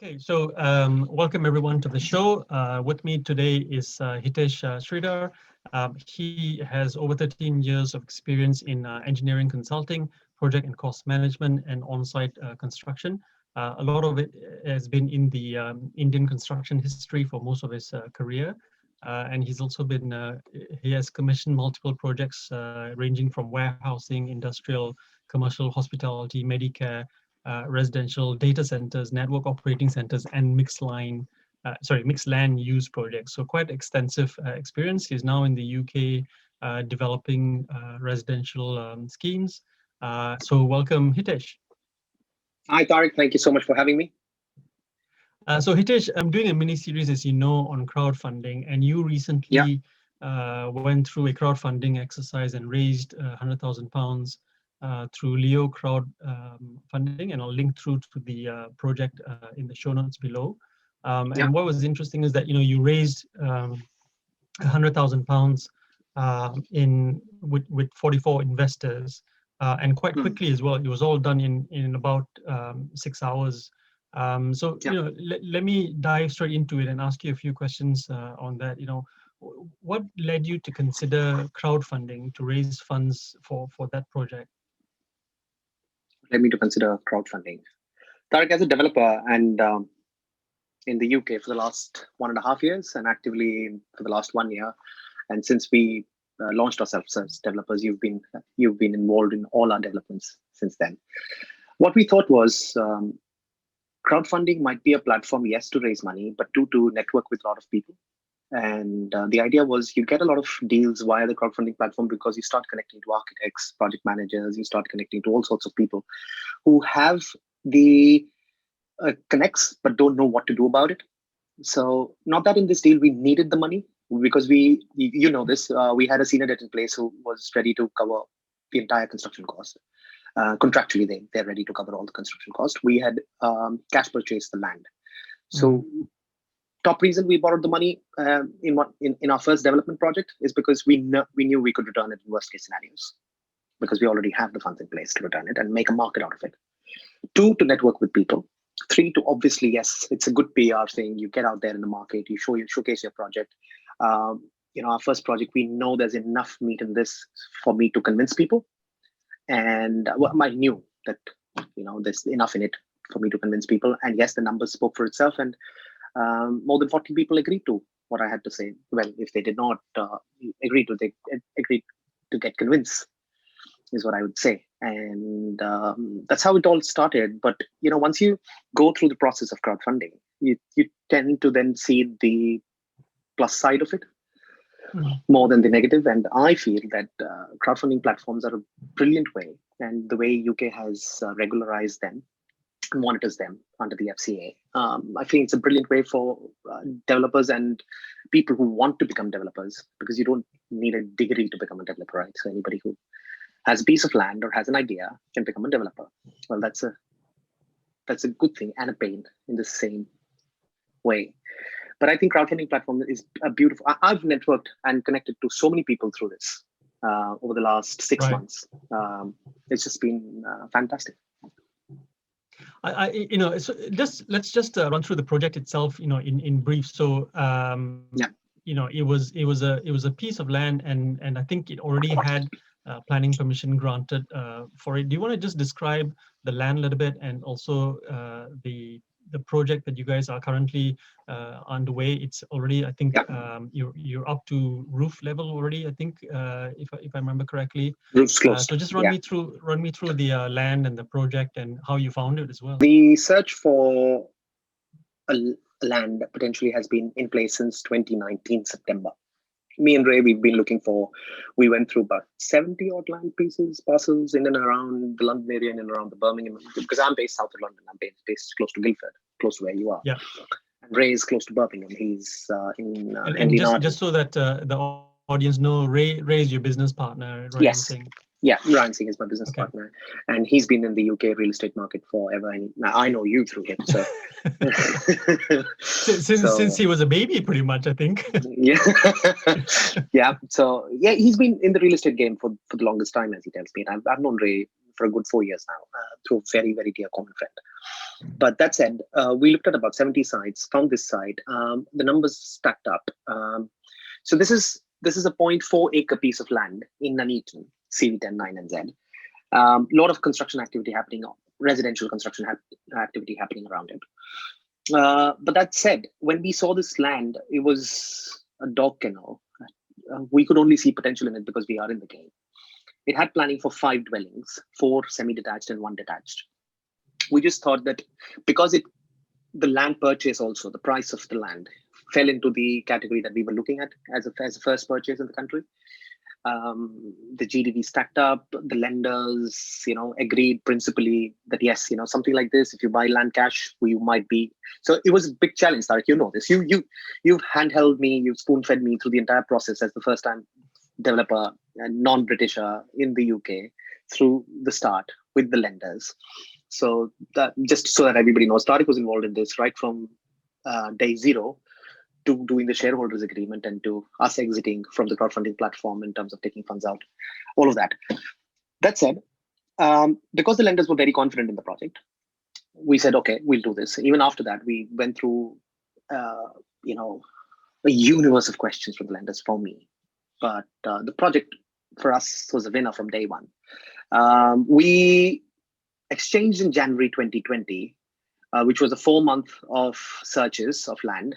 Okay, so welcome everyone to the show. With me today is Hietesh Shridhar. He has over 13 years of experience in engineering consulting, project and cost management, and on-site construction. A lot of it has been in the Indian construction history for most of his career. And he's also been, he has commissioned multiple projects ranging from warehousing, industrial, commercial, hospitality, Medicare, residential data centers, network operating centers, and mixed land use projects. So quite extensive experience. He's now in the UK developing residential schemes. So welcome, Hietesh. Hi, Tariq. Thank you so much for having me. So Hietesh, I'm doing a mini series, as you know, on crowdfunding, and you recently went through a crowdfunding exercise and raised £100,000 through Leo crowdfunding, and I'll link through to the project in the show notes below. And what was interesting is that you raised £100,000 with 44 investors, and quite quickly as well. It was all done in about 6 hours. Let me dive straight into it and ask you a few questions on that. What led you to consider crowdfunding to raise funds for that project? Led me to consider crowdfunding. Tariq, as a developer and in the UK for the last 1.5 years, and actively for the last 1 year, and since we launched ourselves as developers, you've been involved in all our developments since then. What we thought was crowdfunding might be a platform, yes, to raise money, but to network with a lot of people. And the idea was you get a lot of deals via the crowdfunding platform because you start connecting to architects, project managers, you start connecting to all sorts of people who have the connects but don't know what to do about it. So not that in this deal we needed the money, because we had a senior debt in place who was ready to cover the entire construction cost. Contractually, they're ready to cover all the construction cost. We had cash purchased the land. So top reason we borrowed the money in our first development project is because we knew we could return it in worst case scenarios, because we already have the funds in place to return it and make a market out of it. 2, to network with people. 3, to obviously, yes, it's a good PR thing. You get out there in the market, you showcase your project. Our first project, we know there's enough meat in this for me to convince people. And I knew that, there's enough in it for me to convince people. And yes, the numbers spoke for itself. And more than 40 people agreed to what I had to say. Well, if they did not agree to, they agreed to get convinced, is what I would say. And that's how it all started. But, once you go through the process of crowdfunding, you tend to then see the plus side of it more than the negative. And I feel that crowdfunding platforms are a brilliant way. And the way UK has regularized them, monitors them under the FCA. I think it's a brilliant way for developers and people who want to become developers, because you don't need a degree to become a developer, right? So anybody who has a piece of land or has an idea can become a developer. Well, that's a good thing and a pain in the same way. But I think crowdfunding platform is a beautiful. I've networked and connected to so many people through this over the last 6 months. It's just been fantastic. So let's just run through the project itself, in brief. So it was a piece of land, and I think it already had planning permission granted for it. Do you want to just describe the land a little bit, and also the project that you guys are currently underway? It's already, I think, you're up to roof level already, I think, if I remember correctly. Roof's close. So just run me through the land and the project and how you found it as well. The search for a land potentially has been in place since 2019 September. Me and Ray, we went through about 70 odd land parcels in and around the London area and in around the Birmingham, because I'm based south of London. I'm based close to Guildford, close to where you are. Yeah. And Ray is close to Birmingham. He's in and just so that the audience know, Ray is your business partner, right? Yes. Yeah, Ryan Singh is my business partner, and he's been in the UK real estate market forever. And now I know you through him, so since he was a baby, pretty much, I think. Yeah. So he's been in the real estate game for the longest time, as he tells me. And I've known Ray for a good 4 years now through a very, very dear common friend. But that said, we looked at about 70 sites, found this site. The numbers stacked up. So this is a zero point 0.4 acre piece of land in Nuneaton, CV10 9NZ. Lot of construction activity happening, residential construction activity happening around it. But that said, when we saw this land, it was a dog kennel. We could only see potential in it because we are in the game. It had planning for 5 dwellings, 4 semi-detached and 1 detached. We just thought that because the land purchase also, the price of the land fell into the category that we were looking at as a first purchase in the country. The GDV stacked up, the lenders, agreed principally that yes, something like this, if you buy land cash, you might be. So it was a big challenge, Tariq. You know this. You've handheld me, you've spoon-fed me through the entire process as the first time developer and non-Britisher in the UK through the start with the lenders. So that just so that everybody knows, Tariq was involved in this right from day zero, to doing the shareholders agreement and to us exiting from the crowdfunding platform in terms of taking funds out, all of that. That said, because the lenders were very confident in the project, we said, okay, we'll do this. Even after that, we went through, a universe of questions from the lenders for me. But the project for us was a winner from day one. We exchanged in January 2020, which was a 4-month of searches of land.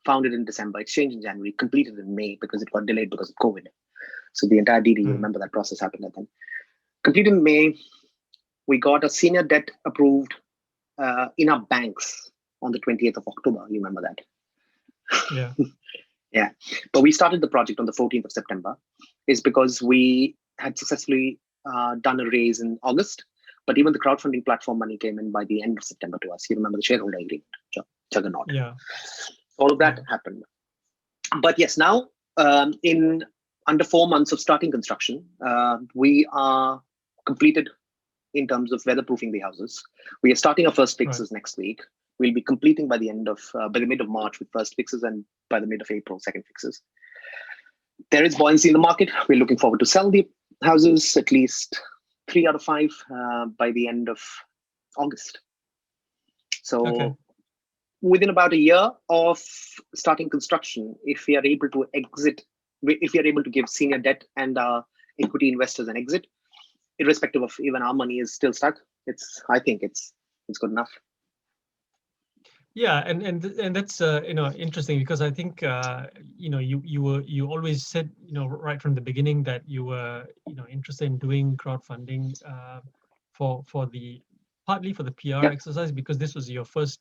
Founded in December, exchanged in January, completed in May because it got delayed because of COVID. So the entire DD, you remember that process happened at then. Completed in May, we got a senior debt approved in our banks on the 28th of October. You remember that? Yeah. Yeah. But we started the project on the 14th of September, is because we had successfully done a raise in August, but even the crowdfunding platform money came in by the end of September to us. You remember the shareholder agreement, juggernaut. Yeah. All of that happened. But yes, now in under 4 months of starting construction, we are completed in terms of weatherproofing the houses. We are starting our first fixes next week. We'll be completing by the mid of March with first fixes, and by the mid of April, second fixes. There is buoyancy in the market. We're looking forward to sell the houses, at least 3 out of 5 by the end of August. So within about a year of starting construction, if we are able to exit, if we are able to give senior debt and equity investors an exit, irrespective of even our money is still stuck, I think it's good enough. Yeah, and that's interesting, because I think you always said right from the beginning that you were interested in doing crowdfunding partly for the PR exercise, because this was your first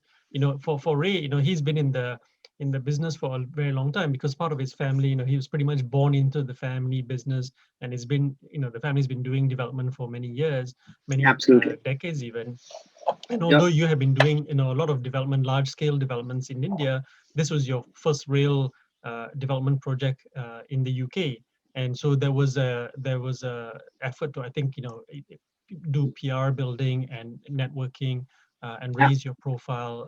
for Ray. He's been in the business for a very long time, because part of his family, he was pretty much born into the family business, and it's been the family's been doing development for many years, many decades even. And although you have been doing a lot of development, large scale developments in India, this was your first real development project in the UK. And so there was a effort to, I think, do PR building and networking and raise your profile,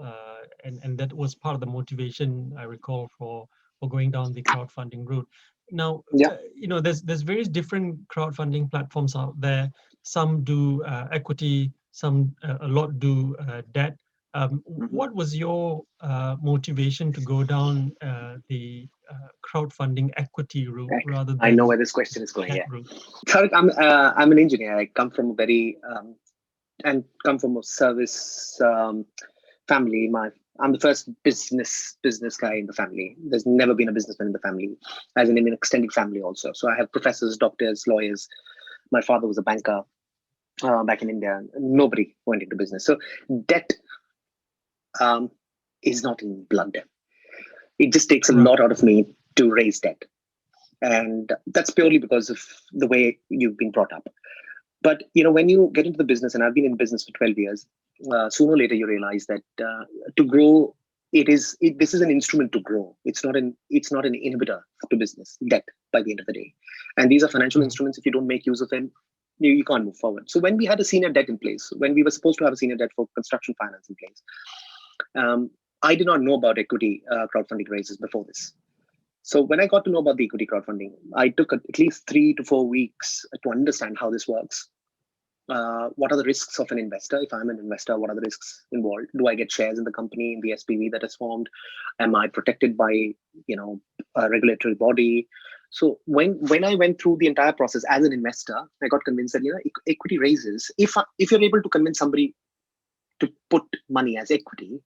and that was part of the motivation, I recall, for going down the crowdfunding route. Now, there's various different crowdfunding platforms out there. Some do equity, some a lot do debt. What was your motivation to go down the crowdfunding equity route rather than? I know where this question is going. Route? Tariq, I'm an engineer. I come from a service family. I'm the first business guy in the family. There's never been a businessman in the family, as in an extended family also. So I have professors, doctors, lawyers. My father was a banker back in India. Nobody went into business. So debt is not in blood. It just takes a lot out of me to raise debt. And that's purely because of the way you've been brought up. But when you get into the business, and I've been in business for 12 years, sooner or later you realize that to grow, this is an instrument to grow. It's not an inhibitor to business, debt, by the end of the day. And these are financial instruments. If you don't make use of them, you can't move forward. So when we had a senior debt in place, when we were supposed to have a senior debt for construction finance in place, I did not know about equity crowdfunding raises before this. So when I got to know about the equity crowdfunding, I took at least 3 to 4 weeks to understand how this works. what are the risks of an investor? If I'm an investor, what are the risks involved? Do I get shares in the company, in the SPV that is formed? Am I protected by, a regulatory body? So when I went through the entire process as an investor, I got convinced that equity raises. If you're able to convince somebody to put money as equity,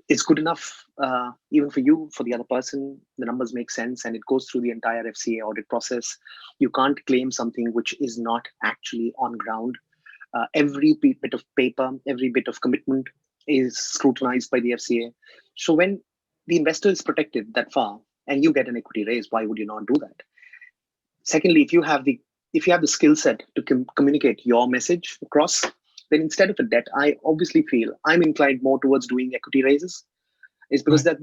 it's good enough, even for you, for the other person. The numbers make sense, and it goes through the entire FCA audit process. You can't claim something which is not actually on ground. Every bit of paper, every bit of commitment is scrutinized by the FCA. So when the investor is protected that far, and you get an equity raise, why would you not do that? Secondly, if you have the skill set to communicate your message across, then instead of a debt, I obviously feel I'm inclined more towards doing equity raises. Is because Right.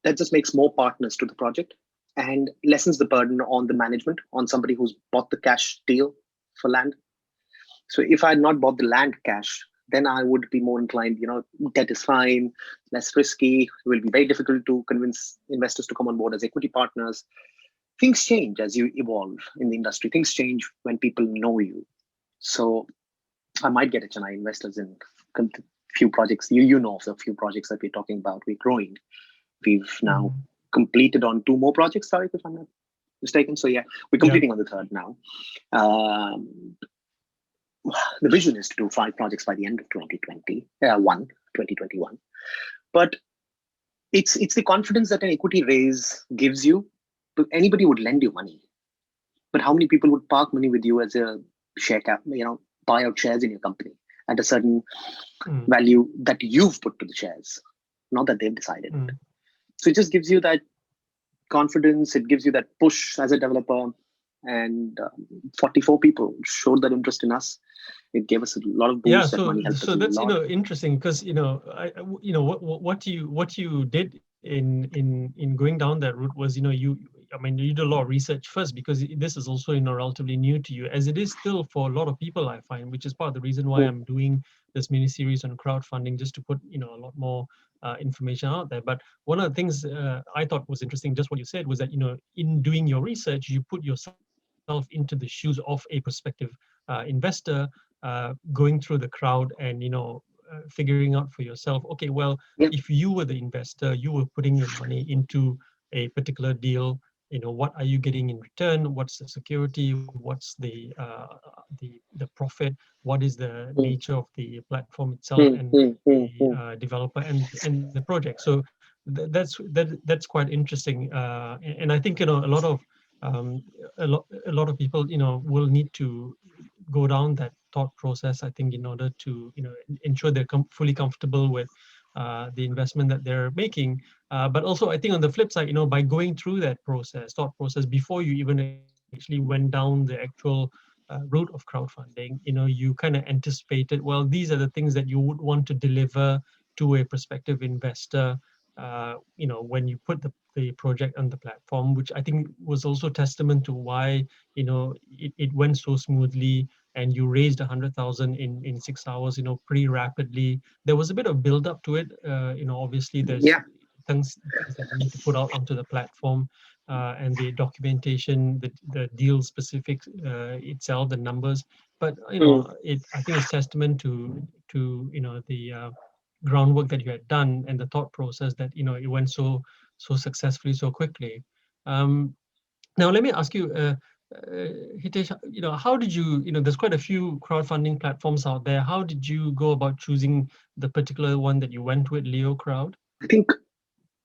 that just makes more partners to the project and lessens the burden on the management, on somebody who's bought the cash deal for land. So if I had not bought the land cash, then I would be more inclined, debt is fine, less risky. It will be very difficult to convince investors to come on board as equity partners. Things change as you evolve in the industry. Things change when people know you. So I might get HNI investors in few projects. You know of the few projects that we're talking about. We're growing. We've now Mhm. completed on 2 more projects, Tariq, if I'm not mistaken. So yeah, we're Yeah. completing on the third now. Um, the vision is to do 5 projects by the end of 2021. But it's the confidence that an equity raise gives you. Anybody would lend you money, but how many people would park money with you as a share cap, buy out shares in your company at a certain Mm. value that you've put to the shares, not that they've decided it. Mm. So it just gives you that confidence. It gives you that push as a developer. And 44 people showed that interest in us. It gave us a lot of Yeah, boost. That money helped us a that's lot. interesting because what you did in going down that route was you did a lot of research first because this is also relatively new to you, as it is still for a lot of people, I find, which is part of the reason why Mm, I'm doing this mini series on crowdfunding, just to put a lot more information out there. But one of the things I thought was interesting, just what you said, was that in doing your research, you put yourself into the shoes of a prospective investor, going through the crowd and figuring out for yourself, okay, well, yeah. if you were the investor, you were putting your money into a particular deal, what are you getting in return? What's the security? What's the profit? What is the Mm, nature of the platform itself mm, and mm, mm, the mm, developer and the project? So that's quite interesting, and I think um, a lot of people will need to go down that thought process, I think, in order to ensure they're fully comfortable with the investment that they're making. But also, I think on the flip side, by going through that thought process before you even actually went down the actual route of crowdfunding, you kind of anticipated, well, these are the things that you would want to deliver to a prospective investor, when you put the project on the platform, which I think was also testament to why it went so smoothly, and you raised 100,000 in 6 hours, pretty rapidly. There was a bit of build up to it. Obviously there's yeah. things that you need to put out onto the platform, and the documentation, the deal specifics itself, the numbers. But Mm, I think it's testament to the groundwork that you had done and the thought process that it went so successfully, so quickly. Um, Now, let me ask you, Hitesh, how did there's quite a few crowdfunding platforms out there. How did you go about choosing the particular one that you went with, Leo Crowd? I think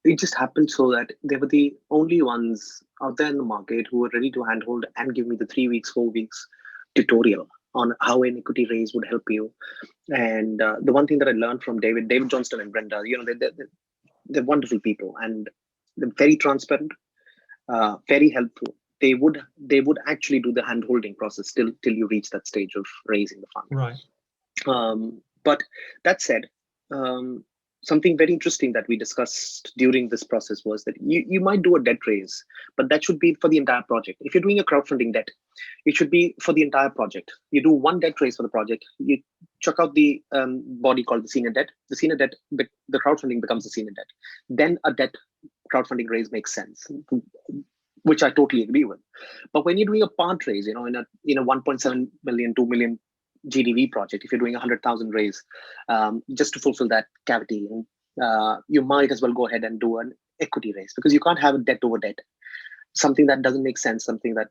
it just happened so that they were the only ones out there in the market who were ready to handhold and give me the 3 weeks, 4 weeks tutorial on how an equity raise would help you. And the one thing that I learned from David Johnston and Brenda, they're wonderful people, and they're very transparent, very helpful. They would actually do the hand holding process till you reach that stage of raising the fund. Right. But that said, um, something very interesting that we discussed during this process was that you might do a debt raise, but that should be for the entire project. If you're doing a crowdfunding debt, it should be for the entire project. You do one debt raise for the project, you chuck out the body called the senior debt. The senior debt, the crowdfunding becomes the senior debt. Then a debt crowdfunding raise makes sense. which I totally agree with. But when you're doing a part raise, in a 1.7 million, 2 million GDV project, if you're doing 100,000 raise, just to fulfill that cavity, you might as well go ahead and do an equity raise, because you can't have a debt over debt, something that doesn't make sense, something that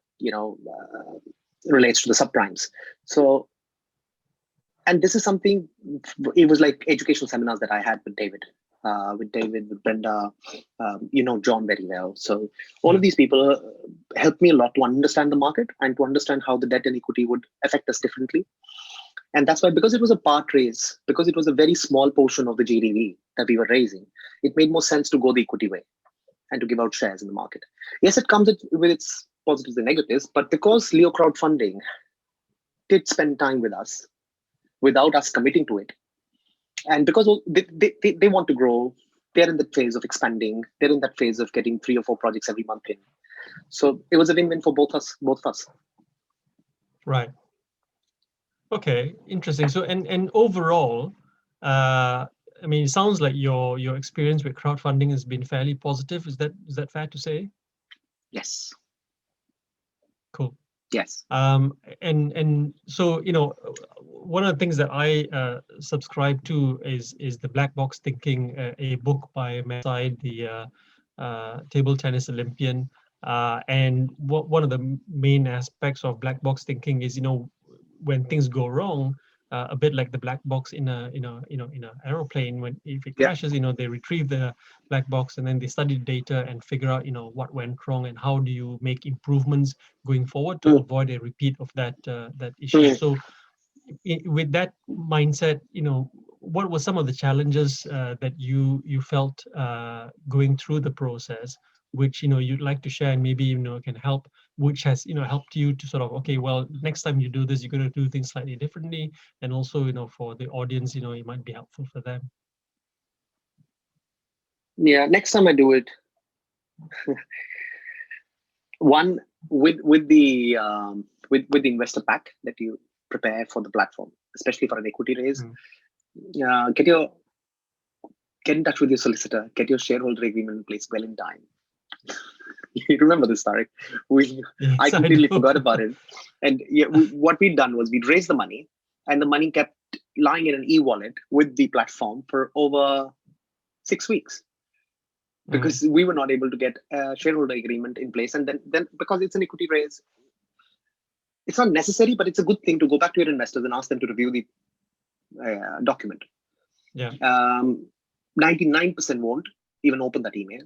relates to the subprimes. So, and this is something, it was like educational seminars that I had with David, with Brenda, John very well. So all of these people helped me a lot to understand the market and to understand how the debt and equity would affect us differently. And that's why, because it was a part raise, because it was a very small portion of the GDV that we were raising, it made more sense to go the equity way and to give out shares in the market. Yes, it comes with its positives and negatives, but because Leo Crowdfunding did spend time with us without us committing to it, and because they want to grow, they're in the phase of expanding, they're in that phase of getting 3 or 4 projects every month in. So it was a win-win for both of us. Right. Okay, interesting. So and overall, it sounds like your experience with crowdfunding has been fairly positive. Is that fair to say? Yes. Cool. Yes. And so one of the things that I subscribe to is the Black Box Thinking, a book by Matt Syed, the table tennis Olympian. And one of the main aspects of Black Box Thinking is when things go wrong, a bit like the black box in a aeroplane. When if it crashes, they retrieve the black box and then they study the data and figure out what went wrong and how do you make improvements going forward to avoid a repeat of that issue. So with that mindset, what were some of the challenges that you felt going through the process, which you'd like to share, and maybe can help, which has helped you to sort of, okay, well, next time you do this, you're going to do things slightly differently, and also for the audience, it might be helpful for them. Yeah, next time I do it, one with the investor pack that you prepare for the platform, especially for an equity raise, get in touch with your solicitor, get your shareholder agreement in place well in time. You remember this, Tariq? I completely forgot about it. And what we'd done was we'd raised the money, and the money kept lying in an e-wallet with the platform for over 6 weeks, because we were not able to get a shareholder agreement in place. And then because it's an equity raise, it's not necessary, but it's a good thing to go back to your investors and ask them to review the document. Yeah. 99% won't even open that email.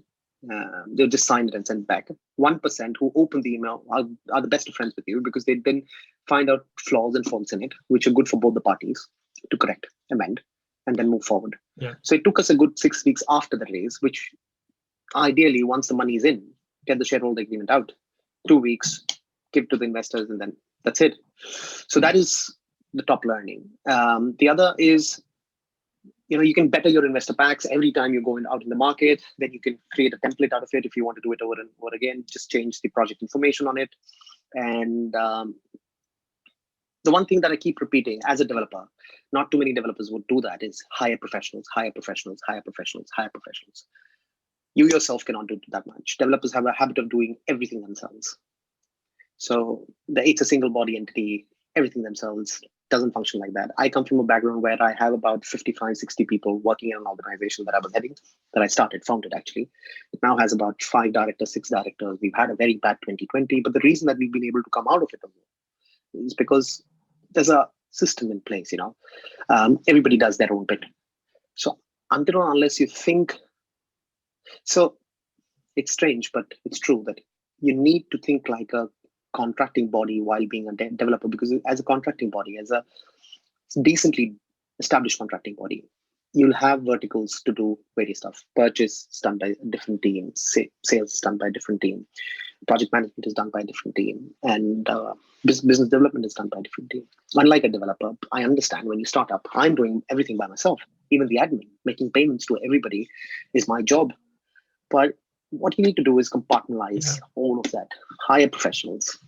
They'll just sign it and send it back. 1% who open the email are the best of friends with you, because they then find out flaws and faults in it, which are good for both the parties to correct, amend, and then move forward. Yeah. So it took us a good 6 weeks after the raise, which ideally, once the money is in, get the shareholder agreement out. 2 weeks, give to the investors, and then that's it. So that is the top learning. The other is, you can better your investor packs every time you're going out in the market. Then you can create a template out of it if you want to do it over and over again. Just change the project information on it. And the one thing that I keep repeating as a developer, not too many developers would do that, is hire professionals, hire professionals, hire professionals, hire professionals. You yourself cannot do that much. Developers have a habit of doing everything themselves. So it's a single body entity, everything themselves. Doesn't function like that. I come from a background where I have about 55, 60 people working in an organization that I was heading, that I founded actually. It now has about 5 directors, 6 directors. We've had a very bad 2020, but the reason that we've been able to come out of it is because there's a system in place, everybody does their own bit. So until or unless you think, so it's strange, but it's true that you need to think like a contracting body while being a developer, because as a contracting body, as a decently established contracting body, you'll have verticals to do various stuff. Purchase is done by a different team, sales is done by a different team, project management is done by a different team, and business development is done by a different team. Unlike a developer, I understand when you start up, I'm doing everything by myself. Even the admin, making payments to everybody is my job. But what you need to do is compartmentalize all of that. Hire professionals,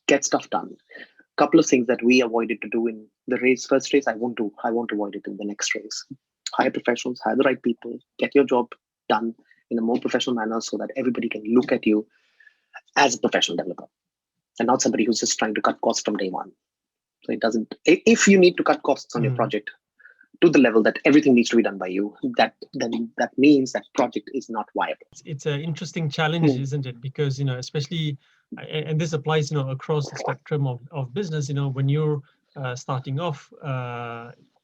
get stuff done. A couple of things that we avoided to do in the first race, I won't avoid it in the next race. Hire professionals, hire the right people, get your job done in a more professional manner so that everybody can look at you as a professional developer, and not somebody who's just trying to cut costs from day one. So it doesn't. If you need to cut costs on your project to the level that everything needs to be done by you, that means that project is not viable. It's an interesting challenge, isn't it? Because especially, and this applies across the spectrum of business. When you're starting off,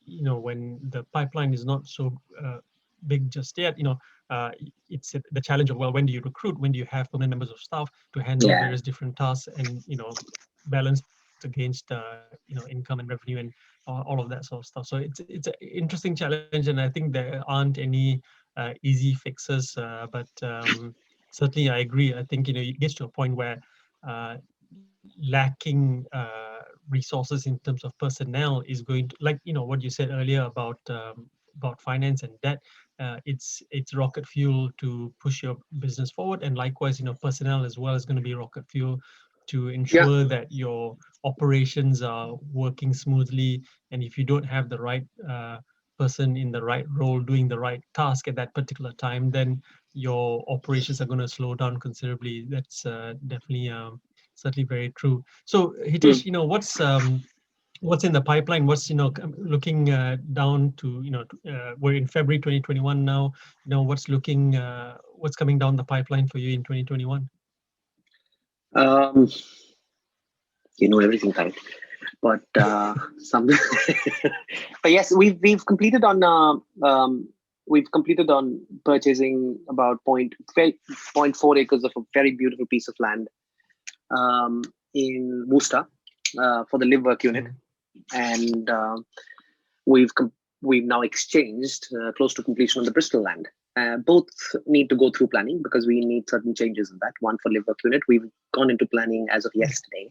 when the pipeline is not so big just yet, it's the challenge of, well, when do you recruit? When do you have permanent members of staff to handle various different tasks and balance against income and revenue and all of that sort of stuff. So it's an interesting challenge, and I think there aren't any easy fixes. But certainly, I agree. I think it gets to a point where lacking resources in terms of personnel is going to, like what you said earlier about finance and debt. It's rocket fuel to push your business forward, and likewise, personnel as well is going to be rocket fuel to ensure that your operations are working smoothly. And if you don't have the right person in the right role doing the right task at that particular time, then your operations are going to slow down considerably. That's definitely certainly very true. So Hitesh, what's in the pipeline? What's looking down to we're in February 2021 now. What's coming down the pipeline for you in 2021? You know everything, Tariq. But some. But yes, we've completed on purchasing about 0.4 acres of a very beautiful piece of land in Worcester for the live work unit, and we've now exchanged close to completion on the Bristol land. Both need to go through planning because we need certain changes in that. One for live work unit, we've gone into planning as of yesterday.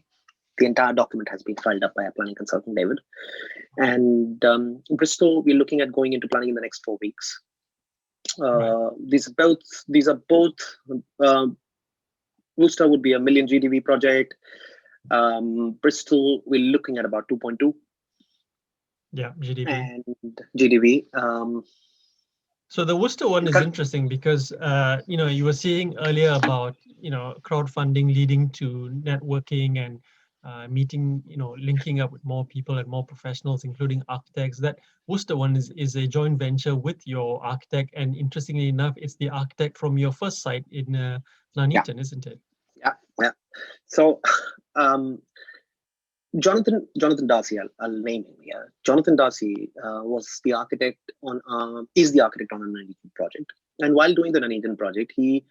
The entire document has been filed up by our planning consultant, David. And Bristol, we're looking at going into planning in the next 4 weeks. These are both. Worcester would be a 1 million GDV project. Bristol, we're looking at about 2.2. Yeah, GDV. And GDV. So the Worcester one is interesting because you were saying earlier about crowdfunding leading to networking and meeting, linking up with more people and more professionals, including architects. That Worcester one is a joint venture with your architect, and interestingly enough, it's the architect from your first site in Nuneaton, isn't it? Yeah. So Jonathan Darcy, I'll name him here. Jonathan Darcy is the architect on a Nuneaton project, and while doing the Nuneaton project, he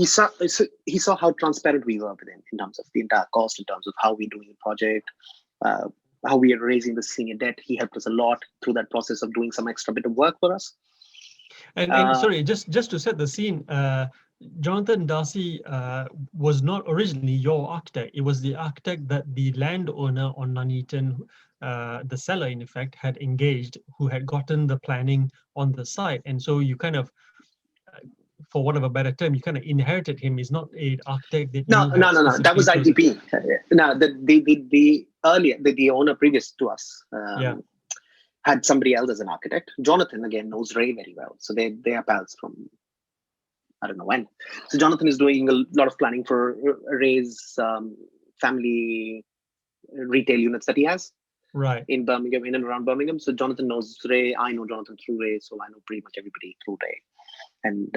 saw how transparent we were with him in terms of the entire cost, in terms of how we're doing the project, how we are raising the senior debt. He helped us a lot through that process of doing some extra bit of work for us. And sorry, just to set the scene, Jonathan Darcy was not originally your architect. It was the architect that the landowner on Nuneaton, the seller in effect, had engaged, who had gotten the planning on the site. And so you kind of, for want of a better term, you kind of inherited him. He's not an architect that No. That was ITP. No, the owner previous to us had somebody else as an architect. Jonathan, again, knows Ray very well. So they are pals from I don't know when. So Jonathan is doing a lot of planning for Ray's family retail units that he has in Birmingham, in and around Birmingham. So Jonathan knows Ray. I know Jonathan through Ray, so I know pretty much everybody through Ray. And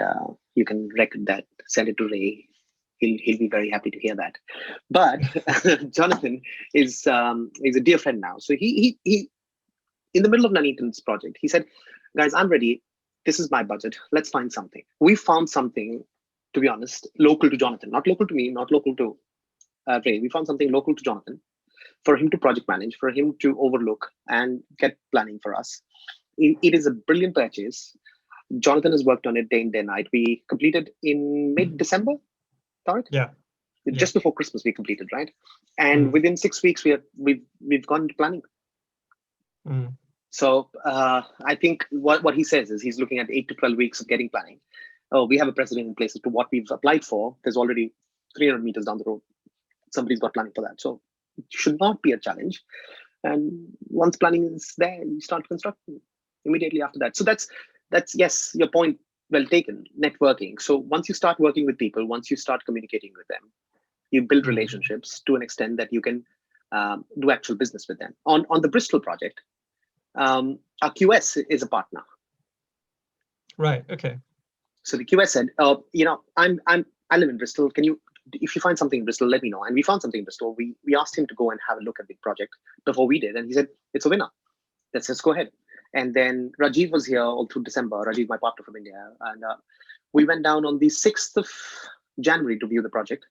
you can record that, send it to Ray. He'll be very happy to hear that. But Jonathan is a dear friend now. So he in the middle of Nuneaton's project, he said, "Guys, I'm ready. This is my budget. Let's find something." We found something, to be honest, local to Jonathan, not local to me, not local to Ray. We found something local to Jonathan for him to project manage, for him to overlook and get planning for us. It is a brilliant purchase. Jonathan has worked on it day in, day night. We completed in mid-December, Tariq? Yeah. Just before Christmas, we completed, right? And within 6 weeks, we've gone into planning. So I think what he says is he's looking at 8 to 12 weeks of getting planning. Oh, we have a precedent in place as to what we've applied for. There's already 300 meters down the road. Somebody's got planning for that. So it should not be a challenge. And once planning is there, you start constructing immediately after that. So that's yes, your point, well taken, networking. So once you start working with people, once you start communicating with them, you build relationships to an extent that you can do actual business with them. On the Bristol project, our QS is a partner. Right. Okay. So the QS said, I live in Bristol. Can you, if you find something in Bristol, let me know. And we found something in Bristol. We asked him to go and have a look at the project before we did, and he said it's a winner. Let's just go ahead. And then Rajiv was here all through December. Rajiv, my partner from India, and we went down on the 6th of January to view the project,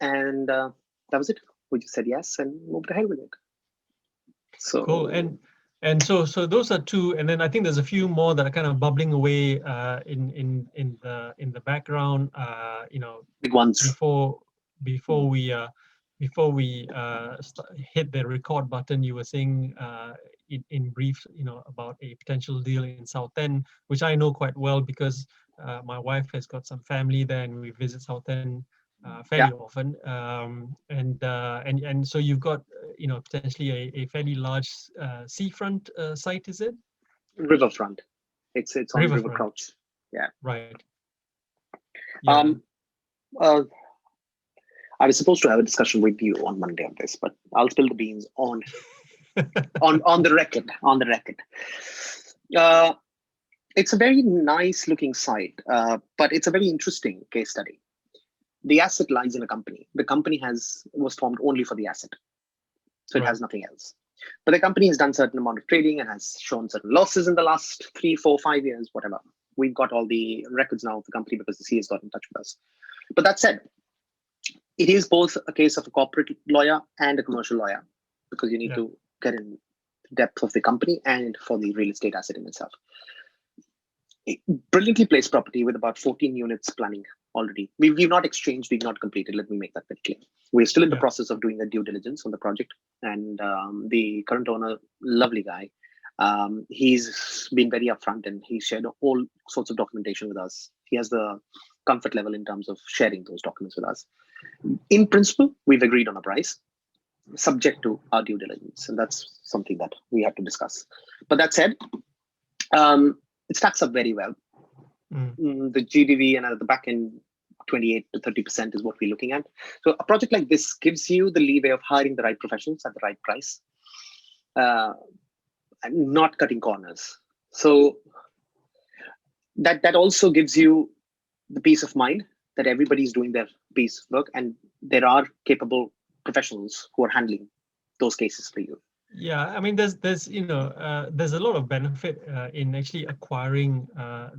and that was it. We just said yes and moved ahead with it. So cool. And so those are two, and then I think there's a few more that are kind of bubbling away in the background. big ones. Before we hit the record button, you were saying in brief, about a potential deal in Southend, which I know quite well because my wife has got some family there, and we visit Southend fairly often. And so you've got potentially a fairly large seafront site, is it? Riverfront. It's on River Crouch. Yeah. Right. Yeah. I was supposed to have a discussion with you on Monday on this, but I'll spill the beans on the record. On the record. It's a very nice looking site, but it's a very interesting case study. The asset lies in a company. The company was formed only for the asset. So it has nothing else. But the company has done certain amount of trading and has shown certain losses in the last 3, 4, 5 years, whatever. We've got all the records now of the company because the CS got in touch with us. But that said, it is both a case of a corporate lawyer and a commercial lawyer, because you need to get in depth of the company and for the real estate asset in itself. Brilliantly placed property with about 14 units planning already. We've not exchanged, we've not completed. Let me make that very clear. We're still in the process of doing the due diligence on the project. And the current owner, lovely guy, he's been very upfront and he shared all sorts of documentation with us. He has the comfort level in terms of sharing those documents with us. In principle, we've agreed on a price subject to our due diligence. And that's something that we have to discuss. But that said, it stacks up very well. The GDV and at the back end, 28 to 30% is what we're looking at. So a project like this gives you the leeway of hiring the right professionals at the right price, and not cutting corners. So that also gives you the peace of mind that everybody's doing their piece of work and there are capable professionals who are handling those cases for you. Yeah, I mean, there's there's a lot of benefit in actually acquiring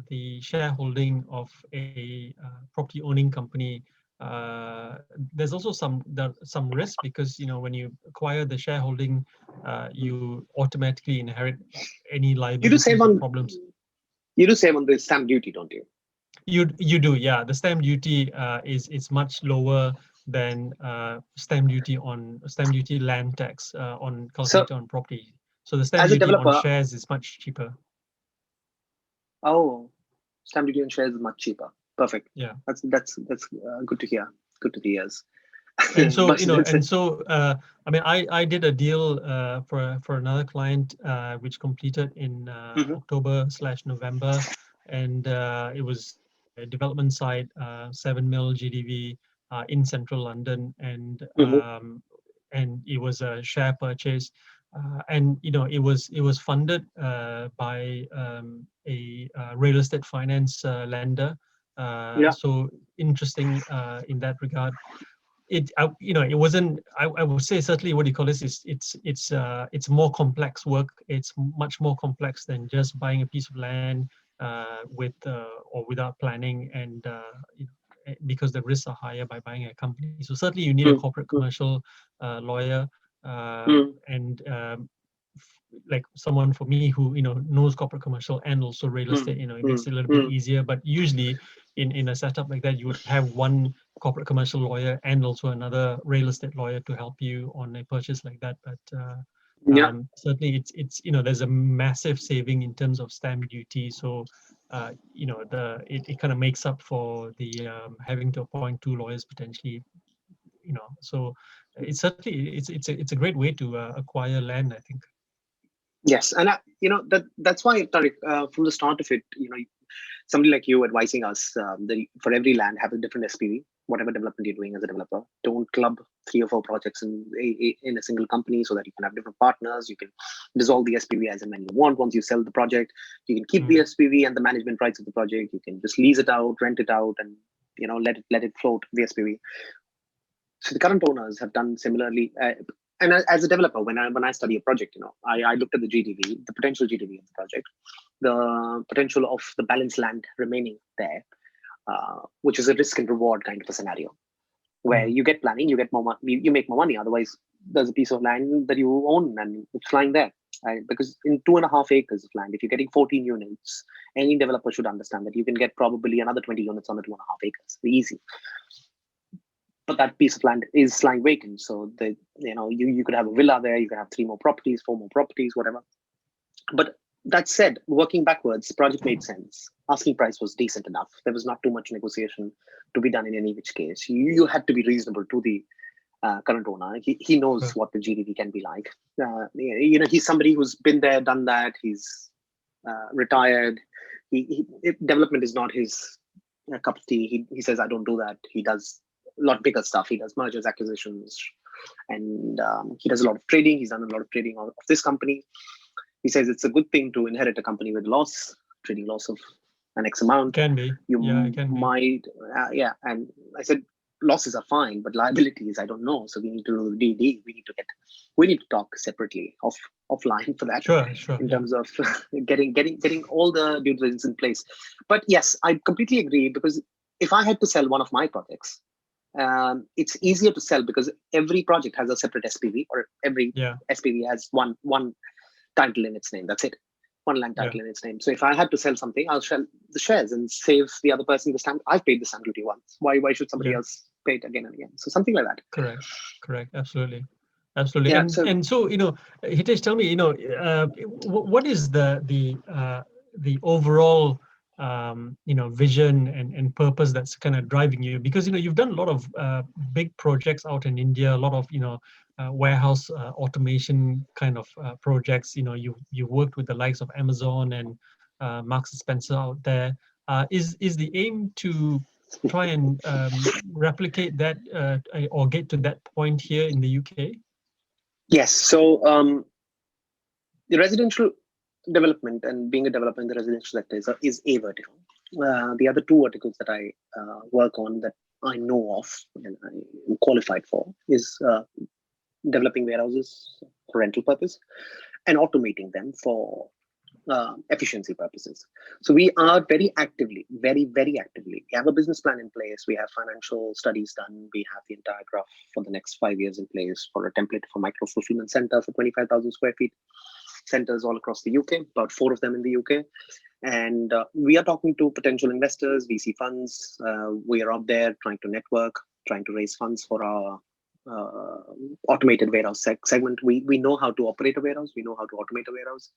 the shareholding of a property owning company. There's also some risk because when you acquire the shareholding, you automatically inherit any liabilities or problems. You do save on the stamp duty, don't you? You do, yeah. The stamp duty is much lower than stamp duty land tax on calculated on property. So the stamp duty on shares is much cheaper. Oh, stamp duty on shares is much cheaper. Perfect. Yeah, that's good to hear. Good to hear. And so I mean, I did a deal for another client which completed in October/November, and it was a development site, 7 mil GDV in central London, and it was a share purchase, and it was funded by a real estate finance lender. So interesting in that regard. It wasn't. I would say certainly what you call this is it's more complex work. It's much more complex than just buying a piece of land with or without planning, and because the risks are higher by buying a company. So certainly you need a corporate commercial lawyer and like someone for me who knows corporate commercial and also real estate. It makes it a little bit easier. But usually in a setup like that, you would have one corporate commercial lawyer and also another real estate lawyer to help you on a purchase like that. But certainly it's there's a massive saving in terms of stamp duty. So it kind of makes up for the having to appoint 2 lawyers potentially. So it's certainly it's a great way to acquire land, I think. Yes, and that's why, Tariq, from the start of it, somebody like you advising us that for every land, have a different SPV, whatever development you're doing as a developer. Don't club 3 or 4 projects in a single company so that you can have different partners. You can dissolve the SPV as and when you want. Once you sell the project, you can keep the SPV and the management rights of the project. You can just lease it out, rent it out, and let it float the SPV. So the current owners have done similarly. And as a developer, when I study a project, I looked at the GDV, the potential GDV of the project, the potential of the balanced land remaining there, which is a risk and reward kind of a scenario, where you get planning, you get more money, you make more money. Otherwise, there's a piece of land that you own and it's lying there. Right? Because in 2.5 acres of land, if you're getting 14 units, any developer should understand that you can get probably another 20 units on the 2.5 acres, easy. But that piece of land is lying vacant. So you could have a villa there, you could have 3 more properties, 4 more properties, whatever. But that said, working backwards, the project made sense. Asking price was decent enough. There was not too much negotiation to be done in any which case. You had to be reasonable to the current owner. He knows what the GDV can be like. He's somebody who's been there, done that. He's retired. Development is not his cup of tea. He says, I don't do that. He does a lot bigger stuff. He does mergers, acquisitions, and he does a lot of trading. He's done a lot of trading of this company. He says it's a good thing to inherit a company with trading loss of an X amount. Can be. It can might, And I said, losses are fine, but liabilities, I don't know. So we need to do the DD. We need to talk separately offline for that. Sure. In terms of getting all the due diligence in place. But yes, I completely agree, because if I had to sell one of my projects, it's easier to sell because every project has a separate SPV, or every SPV has one title in its name. That's it. One land title in its name. So if I had to sell something, I'll sell the shares and save the other person the stamp. I've paid the stamp duty once. Why should somebody else pay it again and again? So something like that. Correct. Absolutely. Yeah, and so Hitesh, tell me, what is the overall vision and purpose that's kind of driving you? Because you've done a lot of big projects out in India, a lot of warehouse automation kind of projects. You've worked with the likes of Amazon and Marks and Spencer out there. Is the aim to try and replicate that or get to that point here in the UK? Yes. So the residential development and being a developer in the residential sector is a vertical. The other 2 verticals that I work on, that I know of and I am qualified for, is developing warehouses for rental purpose and automating them for efficiency purposes. So we are very actively, we have a business plan in place. We have financial studies done. We have the entire graph for the next 5 years in place for a template for micro fulfillment center for 25,000 square feet. Centers all across the UK, about 4 of them in the UK. And we are talking to potential investors, VC funds. We are out there trying to network, trying to raise funds for our automated warehouse segment. We know how to operate a warehouse. We know how to automate a warehouse.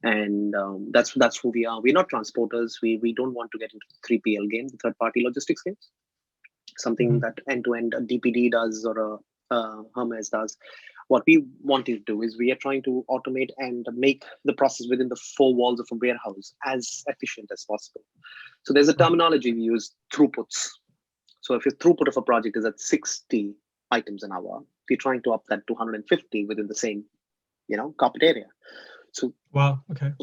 And that's who we are. We're not transporters. We don't want to get into the 3PL game, the third-party logistics game. Something that end-to-end a DPD does or a Hermes does. What we want to do is we are trying to automate and make the process within the 4 walls of a warehouse as efficient as possible. So there's a terminology we use, throughputs. So if your throughput of a project is at 60 items an hour, we're trying to up that to 150 within the same, carpet area. So wow, okay.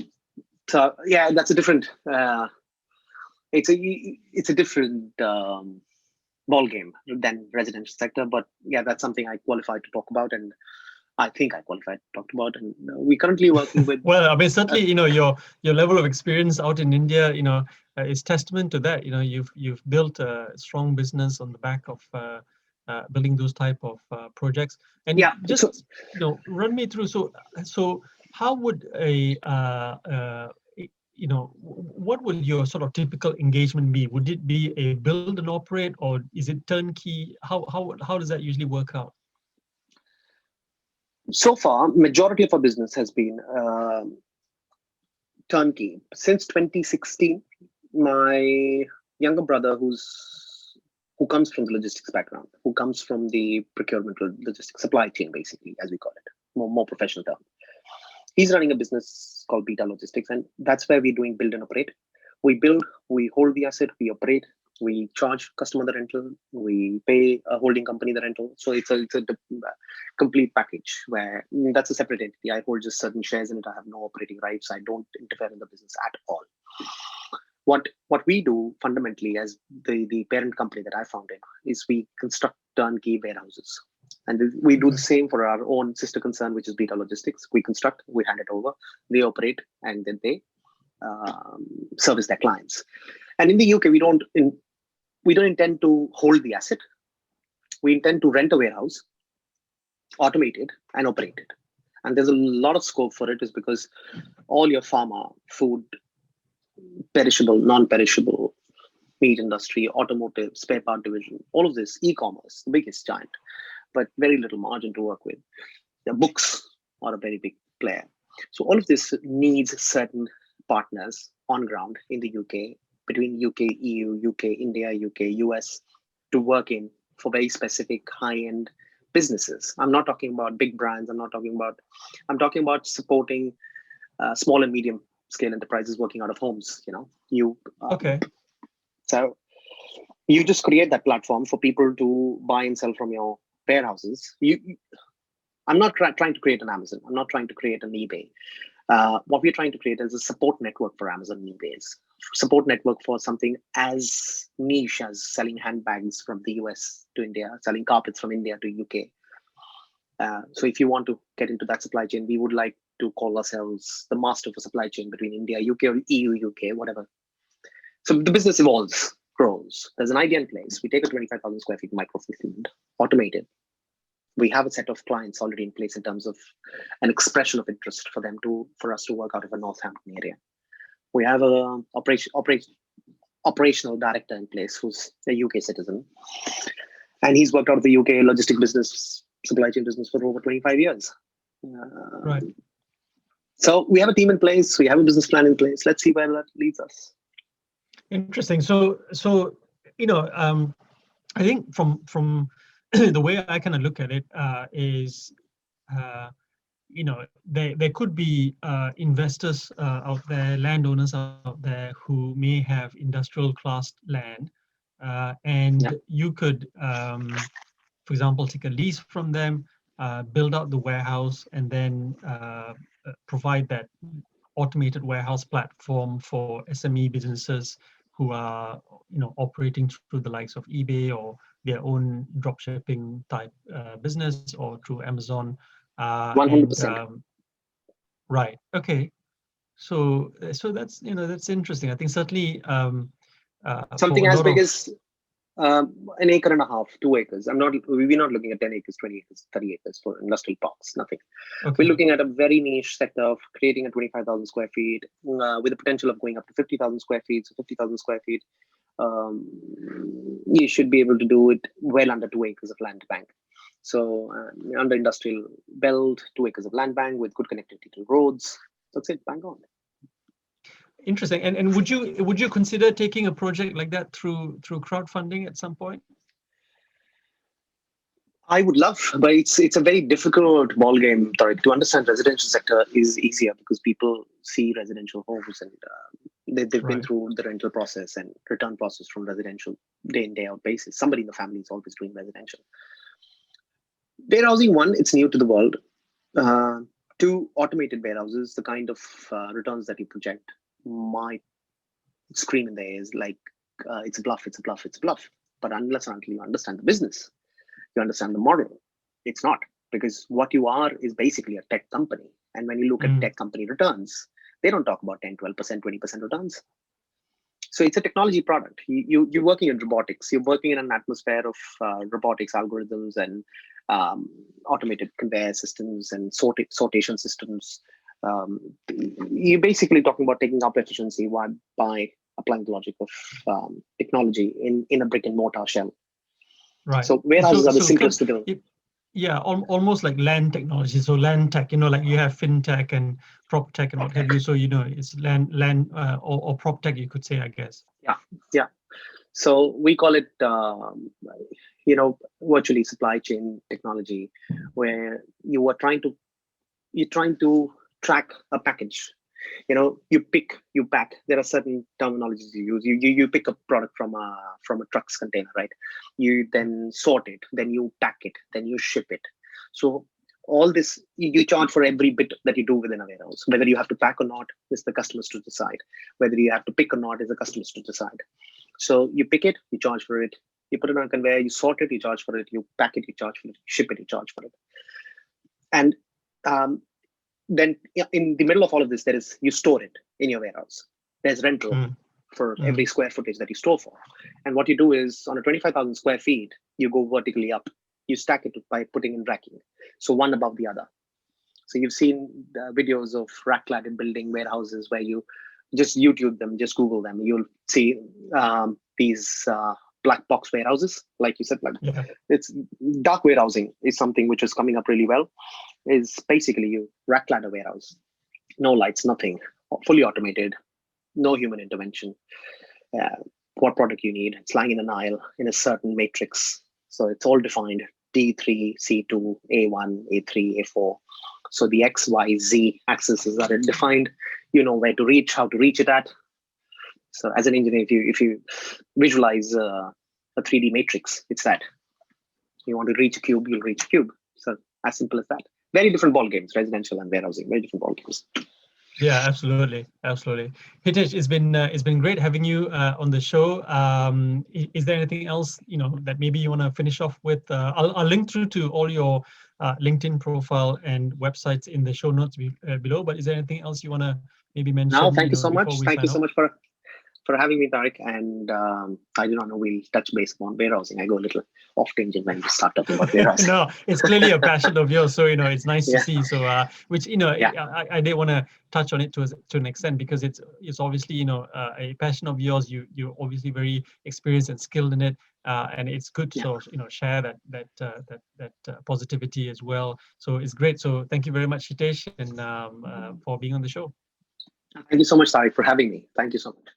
So that's a different. It's a different ball game than residential sector, but that's something I qualified to talk about, and I think I qualified to talk about. And we're currently working with. Well, I mean, certainly, your level of experience out in India, is testament to that. You've built a strong business on the back of building those type of projects. And just run me through. So how would what would your sort of typical engagement be? Would it be a build and operate, or is it turnkey? How does that usually work out? So far, majority of our business has been turnkey. Since 2016, my younger brother, who comes from the logistics background, who comes from the procurement logistics supply chain, basically, as we call it, more professional term. He's running a business called Beta Logistics, and that's where we're doing build and operate. We build, we hold the asset, we operate, we charge customer the rental, we pay a holding company the rental. So it's a complete package where that's a separate entity. I hold just certain shares in it. I have no operating rights. I don't interfere in the business at all. What we do fundamentally as the parent company that I founded is we construct turnkey warehouses. And we do the same for our own sister concern, which is Beta Logistics. We construct, we hand it over, they operate, and then they service their clients. And in the UK, we don't intend to hold the asset. We intend to rent a warehouse, automate it, and operate it. And there's a lot of scope for it, is because all your pharma, food, perishable, non-perishable, meat industry, automotive, spare part division, all of this, e-commerce, the biggest giant, but very little margin to work with. The books are a very big player. So all of this needs certain partners on ground in the UK, between UK, EU, UK, India, UK, US, to work in for very specific high-end businesses. I'm not talking about big brands. I'm talking about supporting small and medium scale enterprises working out of homes. Okay. So you just create that platform for people to buy and sell from your warehouses. I'm not trying to create an Amazon. I'm not trying to create an eBay. What we're trying to create is a support network for Amazon and eBay's support network for something as niche as selling handbags from the US to India, selling carpets from India to UK. So if you want to get into that supply chain, we would like to call ourselves the master for supply chain between India, UK, or EU, UK, whatever. So the business evolves, grows. There's an idea in place. We take a 25,000 square feet micro fulfillment, automate it. We have a set of clients already in place in terms of an expression of interest for us to work out of a Northampton area. We have a operational director in place who's a UK citizen, and he's worked out of the UK logistic business, supply chain business for over 25 years. Right. So we have a team in place. We have a business plan in place. Let's see where that leads us. Interesting. So I think from the way I kind of look at it is, there could be investors out there, landowners out there who may have industrial class land, and you could, for example, take a lease from them, build out the warehouse, and then provide that automated warehouse platform for SME businesses who are operating through the likes of eBay or their own dropshipping type business or through Amazon. 100%. Right. Okay. So that's that's interesting. I think certainly something as big as an acre and a half, 2 acres. We're not looking at 10 acres, 20 acres, 30 acres for industrial parks. Nothing. Okay. We're looking at a very niche sector of creating a 25,000 square feet with the potential of going up to 50,000 square feet. So 50,000 square feet, you should be able to do it well under 2 acres of land bank. So under industrial belt, 2 acres of land bank with good connectivity to roads. That's it. Bang on. Interesting. And would you consider taking a project like that through crowdfunding at some point? I would love, but it's a very difficult ball game, Tariq. To understand residential sector is easier because people see residential homes and they've been through the rental process and return process from residential day in, day out basis. Somebody in the family is always doing residential. Warehousing, one, it's new to the world. Two, automated warehouses, the kind of returns that you project might scream in the air is like, it's a bluff. But unless and until you understand the business, you understand the model, it's not. Because what you are is basically a tech company. And when you look at tech company returns, they don't talk about 10, 12%, 20% returns. So it's a technology product. You're working in robotics. You're working in an atmosphere of robotics algorithms and automated conveyor systems and sortation systems. You're basically talking about taking up efficiency by applying the logic of technology in a brick and mortar shell. Right. So warehouses are the simplest to do. Yeah, almost like land technology. So land tech, like you have fintech and prop tech and what have you. So it's land or prop tech, you could say, I guess. Yeah. So we call it virtually supply chain technology, where you're trying to track a package You pick, you pack. There are certain terminologies you use. You pick a product from a truck's container, right? You then sort it, then you pack it, then you ship it. So all this, you charge for every bit that you do within a warehouse. Whether you have to pack or not is the customers to decide. Whether you have to pick or not is the customers to decide. So you pick it, you charge for it. You put it on a conveyor, you sort it, you charge for it. You pack it, you charge for it. You ship it, you charge for it. And then in the middle of all of this, you store it in your warehouse. There's rental for every square footage that you store for. And what you do is on a 25,000 square feet, you go vertically up. You stack it by putting in racking. So one above the other. So you've seen the videos of rack-cladded building warehouses where you just YouTube them, just Google them. You'll see these black box warehouses, like you said. It's dark warehousing is something which is coming up really well. Is basically you rack ladder warehouse, no lights, nothing, fully automated, no human intervention. What product you need, it's lying in an aisle in a certain matrix, so it's all defined: D3, C2, A1, A3, A4. So the X, Y, Z axes are defined. You know where to reach, how to reach it at. So as an engineer, if you visualize a 3D matrix, it's that. You want to reach a cube, you'll reach a cube. So as simple as that. Very different ball games, residential and warehousing. Very different ball games. Yeah, absolutely. Hitesh, it's been great having you on the show. Is there anything else that maybe you want to finish off with? I'll link through to all your LinkedIn profile and websites in the show notes below. But is there anything else you want to maybe mention? No, thank you so much. Thank you so much for having me, Tariq. And I do not know, we'll touch base on warehousing. I go a little off tangent when you start talking about warehousing. No, it's clearly a passion of yours. So, it's nice to see. So, which, I did want to touch on it to an extent, because it's obviously, a passion of yours. You're obviously very experienced and skilled in it. And it's good to sort of, share that positivity as well. So it's great. So thank you very much, Hitesh, and for being on the show. Thank you so much, Tariq, for having me. Thank you so much.